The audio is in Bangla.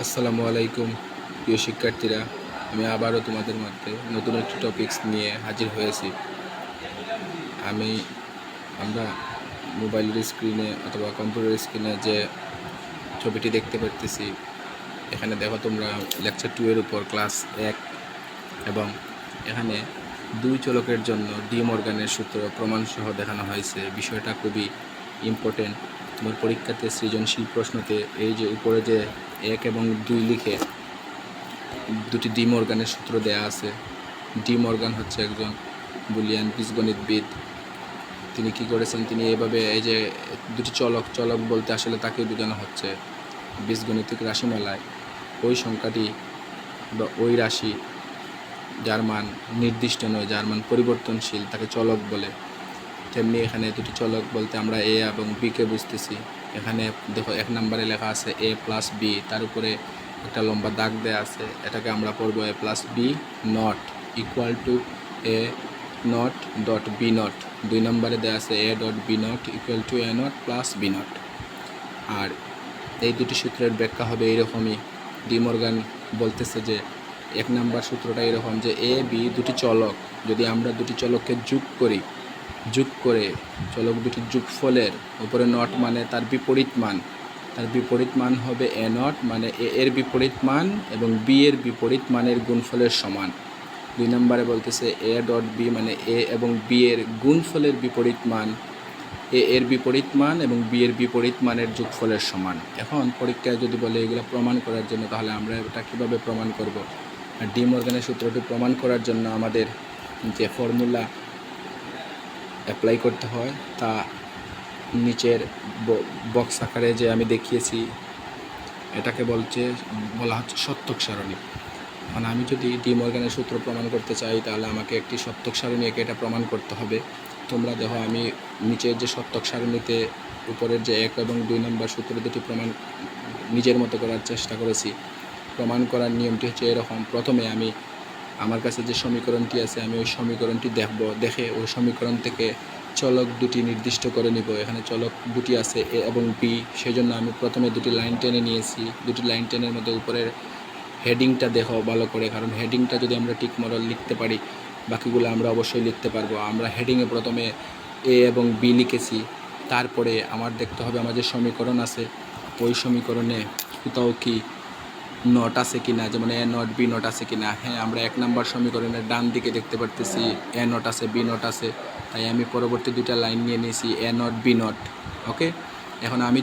আসসালামু আলাইকুম প্রিয় শিক্ষার্থীরা, আমি আবারও তোমাদের মধ্যে নতুন একটি টপিকস নিয়ে হাজির হয়েছি। আমি আমরা মোবাইলের স্ক্রিনে অথবা কম্পিউটার স্ক্রিনে যে ছবিটি দেখতে পারতেছি, এখানে দেখো তোমরা লেকচার 2 এর উপর ক্লাস 1 এবং এখানে দুই চলকের জন্য ডি মর্গানের সূত্র প্রমাণসহ দেখানো হয়েছে। বিষয়টা খুবই ইম্পর্টেন্ট। তোমার পরীক্ষাতে সৃজনশীল প্রশ্নতে এই যে উপরে যে 1 এবং 2 লিখে দুটি ডি মর্গানের সূত্র দেয়া আছে। ডি মর্গান হচ্ছে একজন বুলিয়ান বীজগণিতবিদ। তিনি কি করেছেন, তিনি এভাবে এই যে দুটি চলক বলতে আসলে তাকে বোঝানো হচ্ছে বীজগণিতিক রাশিমালায় ওই সংখ্যাটি বা ওই রাশি যার মান নির্দিষ্ট নয়, যার মান পরিবর্তনশীল, তাকে চলক বলে। তেমনি এখানে দুটি চলক বলতে আমরা এ এবং বিকে বুঝতেছি। এখানে দেখো 1 নম্বরে লেখা আছে a প্লাস বি, তার উপরে একটা লম্বা দাগ দেওয়া আছে, এটাকে আমরা পড়বো a plus b naught equal to a naught dot b naught. 2 নম্বরে দেওয়া আছে a dot b naught equal to a naught plus b naught. আর এই দুটি সূত্রের ব্যাখ্যা হবে এইরকমই। ডি মর্গান বলতেছে যে 1 নম্বর সূত্রটা এরকম যে এ বি দুটি চলক, যদি আমরা দুটি চলককে যোগ করে চলক দুটির যোগফলের উপরে নট মানে তার বিপরীত মান হবে এ নট, মানে এ এর বিপরীত মান এবং বি এর বিপরীত মানের গুণফলের সমান। 2 নম্বরে বলতেছে এ ডট বি মানে এ এবং বি এর গুণফলের বিপরীত মান এ এর বিপরীত মান এবং বি এর বিপরীত মানের যোগফলের সমান। এখন পরীক্ষায় যদি বলে এগুলো প্রমাণ করার জন্য, তাহলে আমরা এটা কীভাবে প্রমাণ করব? আর ডি মর্গানের সূত্রটি প্রমাণ করার জন্য আমাদের যে ফর্মুলা অ্যাপ্লাই করতে হয় তা নিচের বক্স আকারে যে আমি দেখিয়েছি, এটাকে বলা হচ্ছে সত্যক সারণী। মানে আমি যদি ডি মর্গানের সূত্র প্রমাণ করতে চাই, তাহলে আমাকে একটি সত্যক সারণী এঁকে এটা প্রমাণ করতে হবে। তোমরা দেখো আমি নিচের যে সত্যক সারণীতে উপরের যে 1 এবং 2 নম্বর সূত্র দুটি প্রমাণ নিজের মতো করার চেষ্টা করেছি। প্রমাণ করার নিয়মটি হচ্ছে এরকম: প্রথমে আমি আমার কাছে যে সমীকরণটি আছে, আমি ওই সমীকরণটি দেখে ওই সমীকরণ থেকে চলক দুটি নির্দিষ্ট করে নিব। এখানে চলক দুটি আছে এ এবং বি, সেই জন্য আমি প্রথমে দুটি লাইন টেনে নিয়েছি। দুটি লাইন টেনের মধ্যে উপরের হেডিংটা দেখো ভালো করে, কারণ হেডিংটা যদি আমরা ঠিক মতো লিখতে পারি, বাকিগুলো আমরা অবশ্যই লিখতে পারবো। আমরা হেডিংয়ে প্রথমে এ এবং বি লিখেছি, তারপরে আমার দেখতে হবে আমার যে সমীকরণ আছে ওই সমীকরণে কোথাও কি নট আছে কিনা, যেমন এ নট বি নট আছে কিনা। হ্যাঁ, আমরা 1 নম্বর সমীকরণের ডান দিকে দেখতে পারতেছি এ নট আছে বি নট আছে, তাই আমি পরবর্তী দুটা লাইন নিয়ে নিয়েছি এ নট বি নট। ওকে, এখন আমি